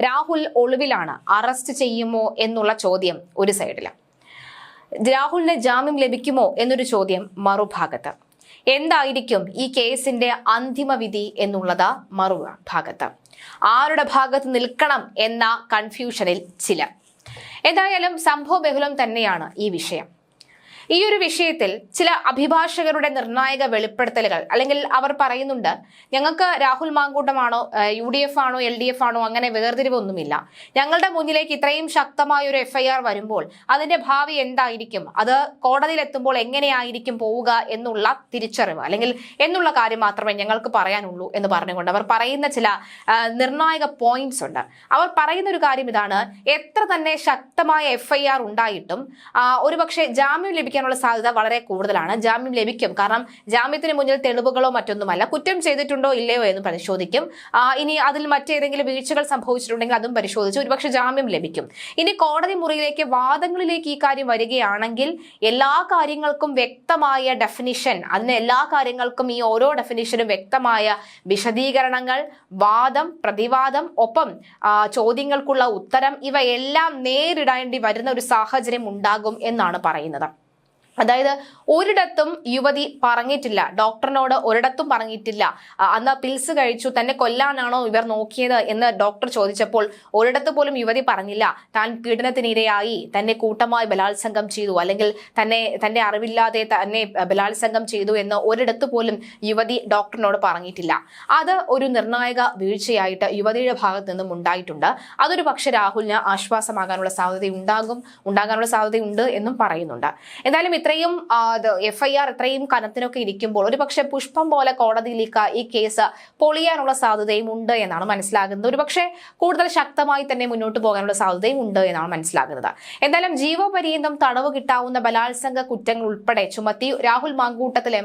Rahul ഒളിവിലാണ്, arrest ചെയ്യുമോ എന്നുള്ള ചോദ്യം ഒരു സൈഡില്, രാഹുലിന് ജാമ്യം ലഭിക്കുമോ എന്നൊരു ചോദ്യം മറുഭാഗത്ത്. എന്തായിരിക്കും ഈ കേസിന്റെ അന്തിമ വിധി എന്നുള്ളത് മറുഭാഗത്ത്. ആരുടെ ഭാഗത്ത് നിൽക്കണം എന്ന കൺഫ്യൂഷനിൽ ചിലർ. എന്തായാലും സംഭവ ബഹുലം തന്നെയാണ് ഈ വിഷയം. ഈ ഒരു വിഷയത്തിൽ ചില അഭിഭാഷകരുടെ നിർണായക വെളിപ്പെടുത്തലുകൾ, അല്ലെങ്കിൽ അവർ പറയുന്നുണ്ട്, ഞങ്ങൾക്ക് രാഹുൽ മാങ്കൂട്ടമാണോ UDF ആണോ LDF ആണോ അങ്ങനെ വേർതിരിവൊന്നുമില്ല. ഞങ്ങളുടെ മുന്നിലേക്ക് ഇത്രയും ശക്തമായ ഒരു FIR വരുമ്പോൾ അതിന്റെ ഭാവി എന്തായിരിക്കും, അത് കോടതിയിലെത്തുമ്പോൾ എങ്ങനെയായിരിക്കും പോവുക എന്നുള്ള തിരിച്ചറിവ് അല്ലെങ്കിൽ എന്നുള്ള കാര്യം മാത്രമേ ഞങ്ങൾക്ക് പറയാനുള്ളൂ എന്ന് പറഞ്ഞുകൊണ്ട് അവർ പറയുന്ന ചില നിർണായക പോയിന്റ്സ് ഉണ്ട്. അവർ പറയുന്ന ഒരു കാര്യം ഇതാണ്: എത്ര തന്നെ ശക്തമായ FIR ഉണ്ടായിട്ടും ഒരുപക്ഷെ ജാമ്യം ലഭിക്കാനുള്ള സാധ്യത വളരെ കൂടുതലാണ്. ജാമ്യം ലഭിക്കും, കാരണം ജാമ്യത്തിന് മുന്നിൽ തെളിവുകളോ മറ്റൊന്നുമല്ല. കുറ്റം ചെയ്തിട്ടുണ്ടോ ഇല്ലയോ എന്ന് പരിശോധിക്കും. ഇനി അതിൽ മറ്റേതെങ്കിലും വീഴ്ചകൾ സംഭവിച്ചിട്ടുണ്ടെങ്കിൽ അതും പരിശോധിച്ച് ഒരുപക്ഷെ ജാമ്യം ലഭിക്കും. ഇനി കോടതി മുറിയിലേക്ക് വാദങ്ങളിലേക്ക് ഈ കാര്യം വരികയാണെങ്കിൽ എല്ലാ കാര്യങ്ങൾക്കും വ്യക്തമായ ഡെഫിനിഷൻ, അതിന് എല്ലാ കാര്യങ്ങൾക്കും ഈ ഓരോ ഡെഫിനിഷനും വ്യക്തമായ വിശദീകരണങ്ങൾ, വാദം, പ്രതിവാദം, ഒപ്പം ചോദ്യങ്ങൾക്കുള്ള ഉത്തരം, ഇവയെല്ലാം നേരിടേണ്ടി വരുന്ന ഒരു സാഹചര്യം ഉണ്ടാകും എന്നാണ് പറയുന്നത്. അതായത് ഒരിടത്തും യുവതി പറഞ്ഞിട്ടില്ല, ഡോക്ടറിനോട് ഒരിടത്തും പറഞ്ഞിട്ടില്ല അന്ന് പിൽസ് കഴിച്ചു, തന്നെ കൊല്ലാനാണോ ഇവർ നോക്കിയത് എന്ന് ഡോക്ടർ ചോദിച്ചപ്പോൾ ഒരിടത്ത് പോലും യുവതി പറഞ്ഞില്ല താൻ പീഡനത്തിനിരയായി, തന്നെ കൂട്ടമായി ബലാത്സംഗം ചെയ്തു, അല്ലെങ്കിൽ തന്റെ അറിവില്ലാതെ തന്നെ ബലാത്സംഗം ചെയ്തു എന്ന് ഒരിടത്ത് പോലും യുവതി ഡോക്ടറിനോട് പറഞ്ഞിട്ടില്ല. അത് ഒരു നിർണായക വീഴ്ചയായിട്ട് യുവതിയുടെ ഭാഗത്ത് നിന്നും ഉണ്ടായിട്ടുണ്ട്. അതൊരു പക്ഷെ രാഹുലിന് ആശ്വാസമാകാനുള്ള ഉണ്ടാകാനുള്ള സാധ്യതയുണ്ട് എന്നും പറയുന്നുണ്ട്. എന്തായാലും ഇത്രയും FIR ഇത്രയും കനത്തിനൊക്കെ ഇരിക്കുമ്പോൾ ഒരുപക്ഷെ പുഷ്പം പോലെ കോടതിയിലേക്ക് ഈ കേസ് പൊളിയാനുള്ള സാധ്യതയും ഉണ്ട് എന്നാണ് മനസ്സിലാകുന്നത്. ഒരുപക്ഷെ കൂടുതൽ ശക്തമായി തന്നെ മുന്നോട്ട് പോകാനുള്ള സാധ്യതയും ഉണ്ട് എന്നാണ് മനസ്സിലാകുന്നത്. എന്തായാലും ജീവപര്യന്തം തടവ് കിട്ടാവുന്ന ബലാത്സംഗ കുറ്റങ്ങൾ ഉൾപ്പെടെ ചുമത്തി രാഹുൽ മാങ്കൂട്ടത്തിൽ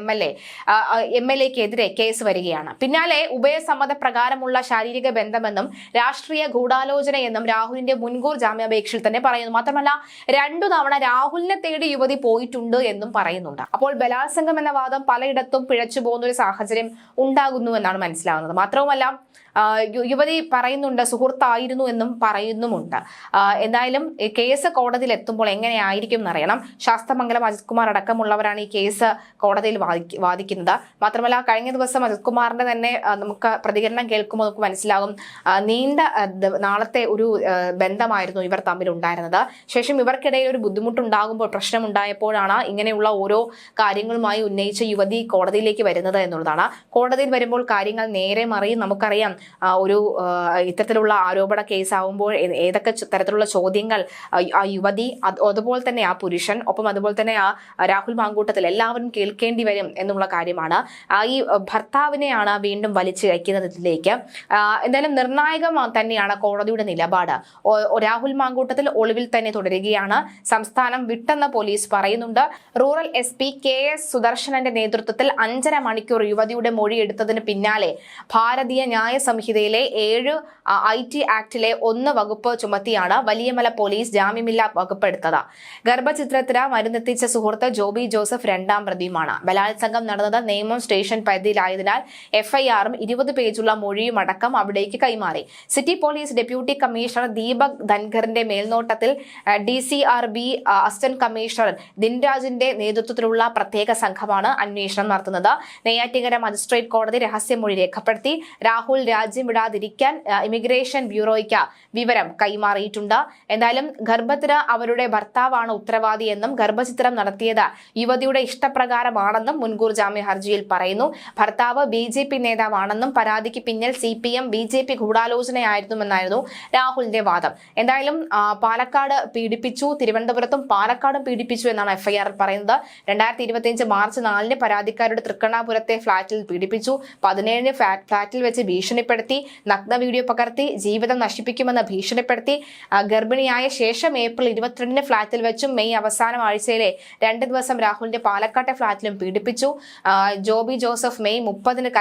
MLA-ക്കെതിരെ കേസ് വരികയാണ്. പിന്നാലെ ഉഭയസമ്മത പ്രകാരമുള്ള ശാരീരിക ബന്ധമെന്നും രാഷ്ട്രീയ ഗൂഢാലോചനയെന്നും രാഹുലിന്റെ മുൻകൂർ ജാമ്യാപേക്ഷയിൽ തന്നെ പറയുന്നു. മാത്രമല്ല 2 തവണ രാഹുലിനെ തേടി യുവതി പോയിട്ടുണ്ട് എന്നും പറയുന്നുണ്ട്. അപ്പോൾ ബലാത്സംഗം എന്ന വാദം പലയിടത്തും പിഴച്ചു പോകുന്ന ഒരു സാഹചര്യം ഉണ്ടാകുന്നു എന്നാണ് മനസ്സിലാകുന്നത്. മാത്രവുമല്ല യുവതി പറയുന്നുണ്ട് സുഹൃത്തായിരുന്നു എന്നും പറയുന്നുമുണ്ട്. എന്തായാലും കേസ് കോടതിയിൽ എത്തുമ്പോൾ എങ്ങനെയായിരിക്കും എന്നറിയണം. ശാസ്തമംഗലം അജിത് കുമാർ അടക്കമുള്ളവരാണ് ഈ കേസ് കോടതിയിൽ വാദിക്കുന്നത്. മാത്രമല്ല കഴിഞ്ഞ ദിവസം അജിത് കുമാറിന്റെ തന്നെ നമുക്ക് പ്രതികരണം കേൾക്കുമ്പോൾ നമുക്ക് മനസ്സിലാകും നീണ്ട നാളത്തെ ഒരു ബന്ധമായിരുന്നു ഇവർ തമ്മിൽ ഉണ്ടായിരുന്നത്. ശേഷം ഇവർക്കിടയിൽ ഒരു ബുദ്ധിമുട്ടുണ്ടാകുമ്പോൾ, പ്രശ്നമുണ്ടായപ്പോഴാണ് ഇങ്ങനെയുള്ള ഓരോ കാര്യങ്ങളുമായി ഉന്നയിച്ച യുവതി കോടതിയിലേക്ക് വരുന്നത് എന്നുള്ളതാണ്. കോടതിയിൽ വരുമ്പോൾ കാര്യങ്ങൾ നേരെ മറിയും. നമുക്കറിയാം ഒരു ഇത്തരത്തിലുള്ള ആരോപണ കേസാവുമ്പോൾ ഏതൊക്കെ തരത്തിലുള്ള ചോദ്യങ്ങൾ ആ യുവതി, അതുപോലെ തന്നെ ആ പുരുഷൻ, ഒപ്പം അതുപോലെ തന്നെ ആ രാഹുൽ മാങ്കൂട്ടത്തിൽ എല്ലാവരും കേൾക്കേണ്ടി വരും എന്നുള്ള കാര്യമാണ്. ഈ ഭർത്താവിനെയാണ് വീണ്ടും വലിച്ചു കയറ്റുന്നതിലേക്ക്. എന്തായാലും നിർണായകം തന്നെയാണ് കോടതിയുടെ നിലപാട്. രാഹുൽ മാങ്കൂട്ടത്തിൽ ഒളിവിൽ തന്നെ തുടരുകയാണ്. സംസ്ഥാനം വിട്ടെന്ന് പോലീസ് പറയുന്നുണ്ട്. റൂറൽ SP KS സുദർശനന്റെ നേതൃത്വത്തിൽ 5.5 മണിക്കൂർ യുവതിയുടെ മൊഴി എടുത്തതിന് പിന്നാലെ ഭാരതീയ ന്യായ സംഹിതയിലെ 7 IT ആക്ടിലെ 1 വകുപ്പ് ചുമത്തിയാണ് വലിയമല പോലീസ് ജാമ്യമില്ലാ വകുപ്പ് എടുത്തത്. ഗർഭചിത്രത്തിന് മരുന്നെത്തിച്ച സുഹൃത്ത് ജോബി ജോസഫ് 2ാം പ്രതിയുമാണ്. ബലാത്സംഗം നടന്നത് നേമം സ്റ്റേഷൻ പരിധിയിലായതിനാൽ FIR-ഉം 20 പേജുള്ള മൊഴിയും അടക്കം അവിടേക്ക് കൈമാറി. City police deputy commissioner Deepak ധൻഖറിന്റെ മേൽനോട്ടത്തിൽ DCRB അസിസ്റ്റന്റ് കമ്മീഷണർ ദിൻരാജിന്റെ നേതൃത്വത്തിലുള്ള പ്രത്യേക സംഘമാണ് അന്വേഷണം നടത്തുന്നത്. നെയ്യാറ്റിൻകര മജിസ്ട്രേറ്റ് കോടതി രഹസ്യമൊഴി രേഖപ്പെടുത്തി രാഹുൽ രാജ്യം വിടാതിരിക്കാൻ ഇമിഗ്രേഷൻ ബ്യൂറോയ്ക്ക് വിവരം കൈമാറിയിട്ടുണ്ട്. എന്തായാലും ഗർഭത്തിന് അവരുടെ ഭർത്താവാണ് ഉത്തരവാദി എന്നും ഗർഭചിത്രം നടത്തിയത് യുവതിയുടെ ഇഷ്ടപ്രകാരമാണെന്നും മുൻകൂർ ജാമ്യ ഹർജിയിൽ പറയുന്നു. ഭർത്താവ് BJP നേതാവാണെന്നും പരാതിക്ക് പിന്നിൽ CPM BJP ഗൂഢാലോചനയായിരുന്നുവെന്നായിരുന്നു രാഹുലിന്റെ വാദം. എന്തായാലും പാലക്കാട് പീഡിപ്പിച്ചു, തിരുവനന്തപുരത്തും പാലക്കാടും പീഡിപ്പിച്ചു എന്നാണ് FIR പറയുന്നത്. 2025 മാർച്ച് 4-ന് പരാതിക്കാരുടെ തൃക്കണ്ണാപുരത്തെ ഫ്ളാറ്റിൽ പീഡിപ്പിച്ചു. 17-ന് ഫ്ളാറ്റിൽ വെച്ച് ഭീഷണിപ്പെടുത്തി, നഗ്ന വീഡിയോ പകർത്തി, ജീവിതം നശിപ്പിക്കുമെന്ന് ഭീഷണിപ്പെടുത്തി. ഗർഭിണിയായ ശേഷം ഏപ്രിൽ 22-ന് ഫ്ളാറ്റിൽ വെച്ചും മെയ് അവസാന ആഴ്ചയിലെ 2 ദിവസം രാഹുലിന്റെ പാലക്കാട്ടെ ഫ്ളാറ്റിലും പീഡിപ്പിച്ചു. ജോബി ജോസഫ് മെയ് 30-ന്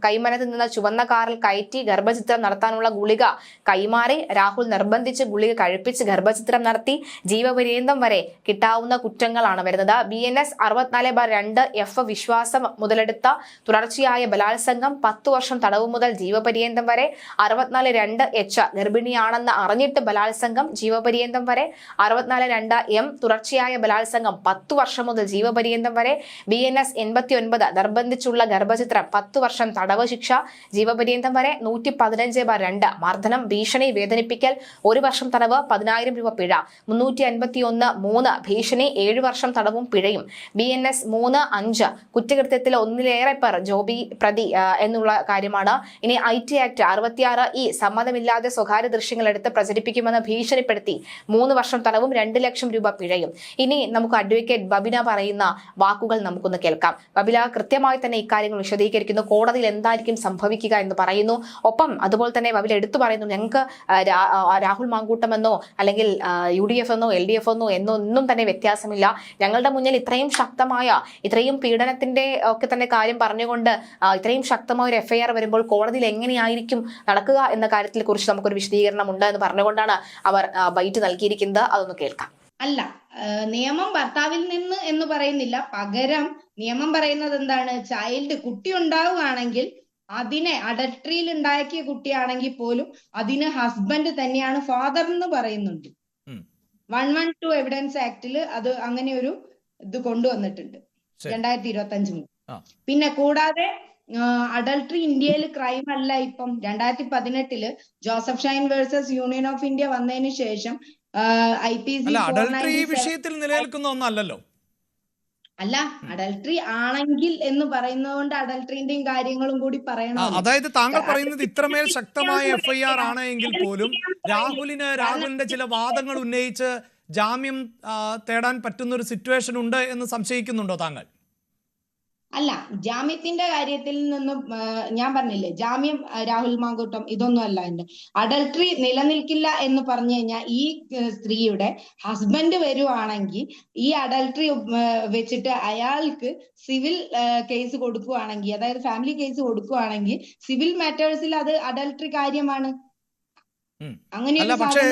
കൈമനത്ത് നിന്ന് ചുവന്ന കാറിൽ കയറ്റി ഗർഭചിത്രം നടത്താനുള്ള ഗുളിക കൈമാറി. രാഹുൽ നിർബന്ധിച്ച് ഗുളിക കഴിപ്പിച്ച് ഗർഭചിത്രം നടത്തി. ജീവപര്യന്തം വരെ കിട്ടാവുന്ന കുറ്റങ്ങളാണ് ഉണ്ടായിരുന്നത്. BNS 64/2 വിശ്വാസം മുതലെടുത്ത തുടർച്ചയായ ബലാത്സംഗം 10 വർഷം തടവ് മുതൽ ജീവപര്യന്തം വരെ. 64(2) ഗർഭിണിയാണെന്ന് അറിഞ്ഞിട്ട് ബലാത്സംഗം ജീവപര്യന്തം വരെ. 64(2) തുടർച്ചയായ ബലാത്സംഗം 10 വർഷം മുതൽ ജീവപര്യന്തം വരെ. BNS 89 നിർബന്ധിച്ചുള്ള ഗർഭചിത്രം 10 വർഷം തടവ് ശിക്ഷ ജീവപര്യന്തം വരെ. 115/2 മർദ്ദനം, ഭീഷണി, വേദനിപ്പിക്കൽ 1 വർഷം തടവ് 10,000 രൂപ പിഴ. 351(3) ഭീഷണി 7 വർഷം തടവും പിഴയും. BNS 3(5) കുറ്റകൃത്യത്തിൽ ഒന്നിലേറെ പേർ ജോബി പ്രതി എന്നുള്ള കാര്യമാണ്. ഇനി IT ആക്ട് 66E സമ്മതമില്ലാതെ സ്വകാര്യ ദൃശ്യങ്ങൾ എടുത്ത് പ്രചരിപ്പിക്കുമെന്ന് ഭീഷണിപ്പെടുത്തി 3 വർഷം തടവും 2 ലക്ഷം രൂപ പിഴയും. ഇനി നമുക്ക് അഡ്വക്കേറ്റ് ബബിന പറയുന്ന വാക്കുകൾ നമുക്കൊന്ന് കേൾക്കാം. ബബില കൃത്യമായി തന്നെ ഇക്കാര്യങ്ങൾ വിശദീകരിക്കുന്നു. കോടതിയിൽ എന്തായിരിക്കും സംഭവിക്കുക എന്ന് പറയുന്നു. ഒപ്പം അതുപോലെ തന്നെ ബബില എടുത്തു പറയുന്നു, ഞങ്ങൾക്ക് രാഹുൽ മാങ്കൂട്ടമെന്നോ അല്ലെങ്കിൽ UDF എന്നോ LDF എന്നോ എന്നൊന്നും തന്നെ വ്യത്യാസമില്ല. ഞങ്ങളുടെ മുന്നിൽ ഇത്രയും ശക്തമായ, ഇത്രയും പീഡനത്തിന്റെ ഒക്കെ തന്നെ കാര്യം പറഞ്ഞുകൊണ്ട് ഇത്രയും ശക്തമായ ഒരു FIR വരുമ്പോൾ കോടതിയിൽ എങ്ങനെയായിരിക്കും നടക്കുക എന്ന കാര്യത്തെ കുറിച്ച് നമുക്കൊരു വിശദീകരണം ഉണ്ട് എന്ന് പറഞ്ഞുകൊണ്ടാണ് അവർ ബൈറ്റ് നൽകിയിരിക്കുന്നത്. അതൊന്ന് കേൾക്കാം. അല്ല, നിയമം ഭർത്താവിൽ നിന്ന് എന്ന് പറയുന്നില്ല. പകരം നിയമം പറയുന്നത് എന്താണ്? കുട്ടി ഉണ്ടാവുകയാണെങ്കിൽ അതിനെ അഡൾട്ടറിയിൽ ഉണ്ടാക്കിയ കുട്ടിയാണെങ്കിൽ പോലും അതിന് ഹസ്ബൻഡ് തന്നെയാണ് ഫാദർ എന്ന് പറയുന്നുണ്ട്. 112 എവിഡൻസ് ആക്ടില് അത് അങ്ങനെ ഒരു ഇത് കൊണ്ടുവന്നിട്ടുണ്ട് 2025 മുതൽ. പിന്നെ കൂടാതെ അഡൾട്ടറി ഇന്ത്യയിൽ ക്രൈം അല്ല. ഇപ്പം 2018 Joseph Shine versus union of India വന്നതിന് ശേഷം IPC വിഷയത്തിൽ നിലനിൽക്കുന്ന ഒന്നല്ലല്ലോ. അല്ല, അഡൾട്ടറി ആണെങ്കിൽ എന്ന് പറയുന്നതുകൊണ്ട് അഡൾട്ടറിന്റെയും കാര്യങ്ങളും കൂടി പറയണം. അതായത് താങ്കൾ പറയുന്നത് ഇത്രമേൽ ശക്തമായ FIR ആണ് എങ്കിൽ പോലും രാഹുലിന്റെ ചില വാദങ്ങൾ ഉന്നയിച്ച് ജാമ്യം തേടാൻ പറ്റുന്ന ഒരു സിറ്റുവേഷൻ ഉണ്ട് എന്ന് സംശയിക്കുന്നുണ്ടോ താങ്കൾ? അല്ല, ജാമ്യത്തിന്റെ കാര്യത്തിൽ നിന്നും ഞാൻ പറഞ്ഞില്ലേ, ജാമ്യം രാഹുൽ മാങ്കൂട്ടം ഇതൊന്നും അല്ല. അഡൾട്ടറി നിലനിൽക്കില്ല എന്ന് പറഞ്ഞു കഴിഞ്ഞാൽ ഈ സ്ത്രീയുടെ ഹസ്ബൻഡ് വരുവാണെങ്കിൽ ഈ അഡൾട്ടറി വെച്ചിട്ട് അയാൾക്ക് സിവിൽ കേസ് കൊടുക്കുവാണെങ്കിൽ, അതായത് ഫാമിലി കേസ് കൊടുക്കുവാണെങ്കിൽ സിവിൽ മാറ്റേഴ്സിൽ അത് അഡൾട്ടറി കാര്യമാണ്. അങ്ങനെ പക്ഷേ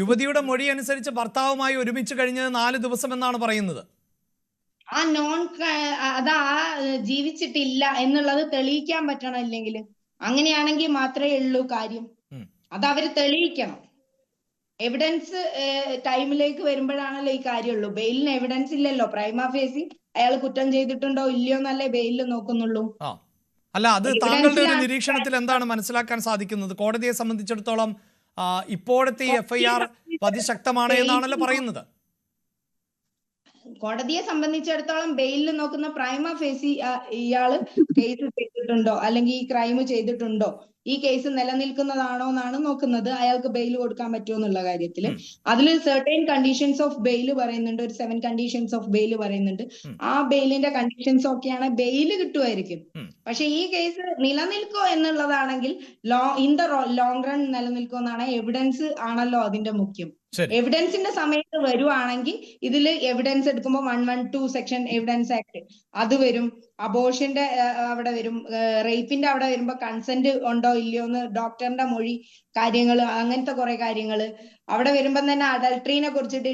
യുവതിയുടെ മൊഴി അനുസരിച്ച് ഭർത്താവുമായി ഒരുമിച്ച് കഴിഞ്ഞത് 4 ദിവസം എന്നാണ് പറയുന്നത്. അതാ ജീവിച്ചിട്ടില്ല എന്നുള്ളത് തെളിയിക്കാൻ പറ്റണം. ഇല്ലെങ്കിൽ അങ്ങനെയാണെങ്കിൽ മാത്രമേ ഉള്ളൂ കാര്യം. അത് അവര് തെളിയിക്കണം. എവിഡൻസ് ടൈമിലേക്ക് വരുമ്പോഴാണല്ലോ ഈ കാര്യമുള്ളൂ. ബെയിലിന് എവിഡൻസ് ഇല്ലല്ലോ. പ്രൈമ ഫേസി അയാൾ കുറ്റം ചെയ്തിട്ടുണ്ടോ ഇല്ലയോ എന്നല്ലേ ബെയിലിൽ നോക്കുന്നുള്ളൂ. അല്ല, അത് താങ്കളുടെ ഒരു നിരീക്ഷണത്തിൽ എന്താണ് മനസ്സിലാക്കാൻ സാധിക്കുന്നത്? കോടതിയെ സംബന്ധിച്ചിടത്തോളം ഇപ്പോഴത്തെ FIR അതിശക്തമാണ് എന്നാണല്ലോ പറയുന്നത്. കോടതിയെ സംബന്ധിച്ചിടത്തോളം ബെയിലിൽ നോക്കുന്ന പ്രൈമ ഫേസി ഇയാള് കേസ് ചെയ്തിട്ടുണ്ടോ അല്ലെങ്കിൽ ഈ ക്രൈം ചെയ്തിട്ടുണ്ടോ, ഈ കേസ് നിലനിൽക്കുന്നതാണോ എന്നാണ് നോക്കുന്നത്. അയാൾക്ക് ബെയിൽ കൊടുക്കാൻ പറ്റുമോ എന്നുള്ള കാര്യത്തില് അതിൽ സെർട്ടൈൻ കണ്ടീഷൻസ് ഓഫ് ബെയിൽ പറയുന്നുണ്ട്. ഒരു 7 കണ്ടീഷൻസ് ഓഫ് ബെയിൽ പറയുന്നുണ്ട്. ആ ബെയിലിന്റെ കണ്ടീഷൻസ് ഒക്കെയാണ് ബെയിൽ കിട്ടുമായിരിക്കും. പക്ഷെ ഈ കേസ് നിലനിൽക്കോ എന്നുള്ളതാണെങ്കിൽ ഇൻ ദ ലോങ് റൺ നിലനിൽക്കോ എന്നാണ്. എവിഡൻസ് ആണല്ലോ അതിന്റെ മുഖ്യം. എവിഡൻസിന്റെ സമയത്ത് വരുവാണെങ്കിൽ ഇതിൽ എവിഡൻസ് എടുക്കുമ്പോൾ 112 സെക്ഷൻ എവിഡൻസ് ആക്ട് അത് വരും. അബോർഷന്റെ അവിടെ വരും. റേപ്പിന്റെ അവിടെ വരുമ്പോ കൺസെന്റ് ഉണ്ടോ ഇല്ലയോ എന്ന് ഡോക്ടറിന്റെ മൊഴി കാര്യങ്ങള്, അങ്ങനത്തെ കുറെ കാര്യങ്ങള് അവിടെ വരുമ്പം തന്നെ അഡൾട്ടറിനെ കുറിച്ചിട്ട്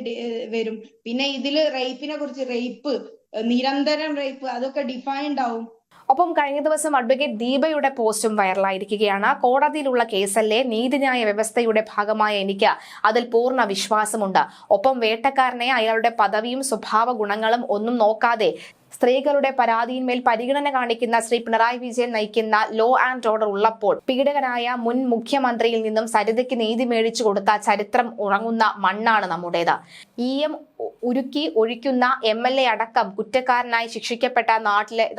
വരും. പിന്നെ ഇതില് റേപ്പിനെ കുറിച്ച്, റേപ്പ് നിരന്തരം റേപ്പ് അതൊക്കെ ഡിഫൈൻഡ് ആവും. ഒപ്പം കഴിഞ്ഞ ദിവസം അഡ്വക്കേറ്റ് ദീപയുടെ പോസ്റ്റും വൈറലായിരിക്കുകയാണ്. കോടതിയിലുള്ള കേസല്ലേ, നീതിന്യായ വ്യവസ്ഥയുടെ ഭാഗമായ എനിക്ക് അതിൽ പൂർണ്ണ വിശ്വാസമുണ്ട്. ഒപ്പം വേട്ടക്കാരനെ അയാളുടെ പദവിയും സ്വഭാവ ഗുണങ്ങളും ഒന്നും നോക്കാതെ സ്ത്രീകളുടെ പരാതിയിന്മേൽ പരിഗണന കാണിക്കുന്ന ശ്രീ പിണറായി വിജയൻ നയിക്കുന്ന ലോ ആൻഡ് ഓർഡർ ഉള്ളപ്പോൾ പീഡകനായ മുൻ മുഖ്യമന്ത്രിയിൽ നിന്നും സരിതയ്ക്ക് നീതി മേടിച്ചു കൊടുത്ത ചരിത്രം ഉറങ്ങുന്ന മണ്ണാണ് നമ്മുടേത്. EM ഉരുക്കി ഒഴിക്കുന്ന MLA അടക്കം കുറ്റക്കാരനായി ശിക്ഷിക്കപ്പെട്ട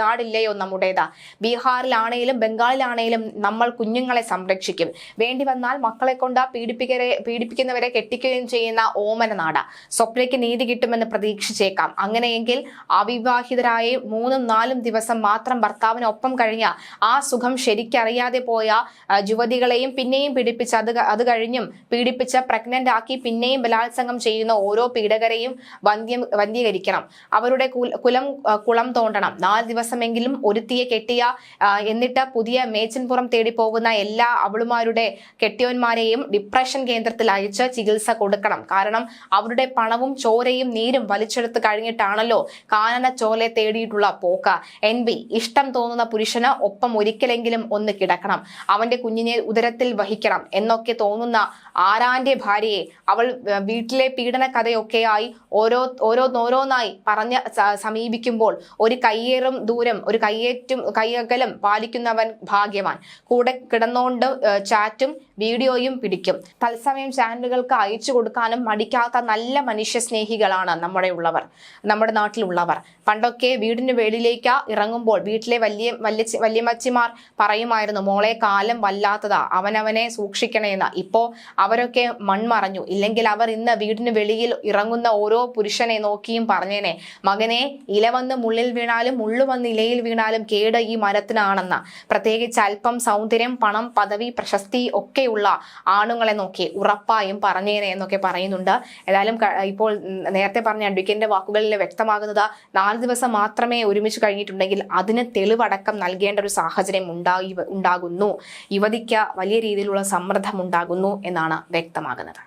നാടില്ലയോ നമ്മുടേത്? ബീഹാറിലാണേലും ബംഗാളിലാണേലും നമ്മൾ കുഞ്ഞുങ്ങളെ സംരക്ഷിക്കും. വേണ്ടി വന്നാൽ മക്കളെ കൊണ്ട് പീഡിപ്പിക്കുന്നവരെ കെട്ടിക്കുകയും ചെയ്യുന്ന ഓമന നാട്. സ്വപ്നയ്ക്ക് നീതി കിട്ടുമെന്ന് പ്രതീക്ഷിച്ചേക്കാം. അങ്ങനെയെങ്കിൽ അവിവാഹിത വിവാഹിതരായി 3-4 ദിവസം മാത്രം ഭർത്താവിനൊപ്പം കഴിഞ്ഞ ആ സുഖം ശരിക്കറിയാതെ പോയ യുവതികളെയും പിന്നെയും പീഡിപ്പിച്ച് അത് കഴിഞ്ഞും പീഡിപ്പിച്ച് പ്രഗ്നന്റ് ആക്കി പിന്നെയും ബലാത്സംഗം ചെയ്യുന്ന ഓരോ പീഡകരെയും വന്ധ്യീകരിക്കണം. അവരുടെ കുളം തോണ്ടണം. 4 ദിവസമെങ്കിലും ഒരുത്തിയെ കെട്ടിയ എന്നിട്ട് പുതിയ മേച്ചിൻപുറം തേടി പോകുന്ന എല്ലാ അവളുമാരുടെ കെട്ടിയോന്മാരെയും ഡിപ്രഷൻ കേന്ദ്രത്തിൽ അയച്ച് ചികിത്സ കൊടുക്കണം. കാരണം അവരുടെ പണവും ചോരയും നീരും വലിച്ചെടുത്ത് കഴിഞ്ഞിട്ടാണല്ലോ കാനന ചോലെ തേടിയിട്ടുള്ള പോക്ക്. NB ഇഷ്ടം തോന്നുന്ന പുരുഷന് ഒപ്പം ഒരിക്കലെങ്കിലും ഒന്ന് കിടക്കണം, അവന്റെ കുഞ്ഞിനെ ഉദരത്തിൽ വഹിക്കണം എന്നൊക്കെ തോന്നുന്ന ആരാന്റെ ഭാര്യയെ അവൾ വീട്ടിലെ പീഡന കഥയൊക്കെയായി ഓരോന്നായി പറഞ്ഞ് സമീപിക്കുമ്പോൾ ഒരു കയ്യേറും ദൂരം, ഒരു കയ്യകലം പാലിക്കുന്നവൻ ഭാഗ്യവാൻ. കൂടെ കിടന്നുകൊണ്ട് ചാറ്റും വീഡിയോയും പിടിക്കും. തത്സമയം ചാനലുകൾക്ക് അയച്ചു കൊടുക്കാനും മടിക്കാത്ത നല്ല മനുഷ്യ സ്നേഹികളാണ് നമ്മുടെ നാട്ടിലുള്ളവർ. പണ്ടൊക്കെ വീടിന് വെളിയിലേക്ക് ഇറങ്ങുമ്പോൾ വീട്ടിലെ വല്യമ്മച്ചിമാർ പറയുമായിരുന്നു, മോളെ കാലം വല്ലാത്തതാ, അവനവനെ സൂക്ഷിക്കണേന്ന്. ഇപ്പോ അവരൊക്കെ മൺമറഞ്ഞു. ഇല്ലെങ്കിൽ അവർ ഇന്ന് വീടിന് വെളിയിൽ ഇറങ്ങുന്ന ഓരോ പുരുഷനെ നോക്കിയും പറഞ്ഞേനെ, മകനെ, ഇല വന്ന് മുള്ളിൽ വീണാലും മുള്ളു വന്ന് ഇലയിൽ വീണാലും കേട് ഈ മരത്തിനാണെന്ന്. പ്രത്യേകിച്ച് അല്പം സൗന്ദര്യം, പണം, പദവി, പ്രശസ്തി ഒക്കെയുള്ള ആണുങ്ങളെ നോക്കി ഉറപ്പായും പറഞ്ഞേനെ എന്നൊക്കെ പറയുന്നുണ്ട്. ഏതായാലും ഇപ്പോൾ നേരത്തെ പറഞ്ഞ അഡ്വക്കേറ്റിന്റെ വാക്കുകളിൽ വ്യക്തമാകുന്നത് 4 ദിവസം മാത്രമേ ഒരുമിച്ച് കഴിഞ്ഞിട്ടുണ്ടെങ്കിൽ അതിന് തെളിവടക്കം നൽകേണ്ട ഒരു സാഹചര്യം ഉണ്ടാകുന്നു. യുവതിക്ക് വലിയ രീതിയിലുള്ള സമ്മർദ്ദം ഉണ്ടാകുന്നു എന്നാണ് വ്യക്തമാകുന്നത്.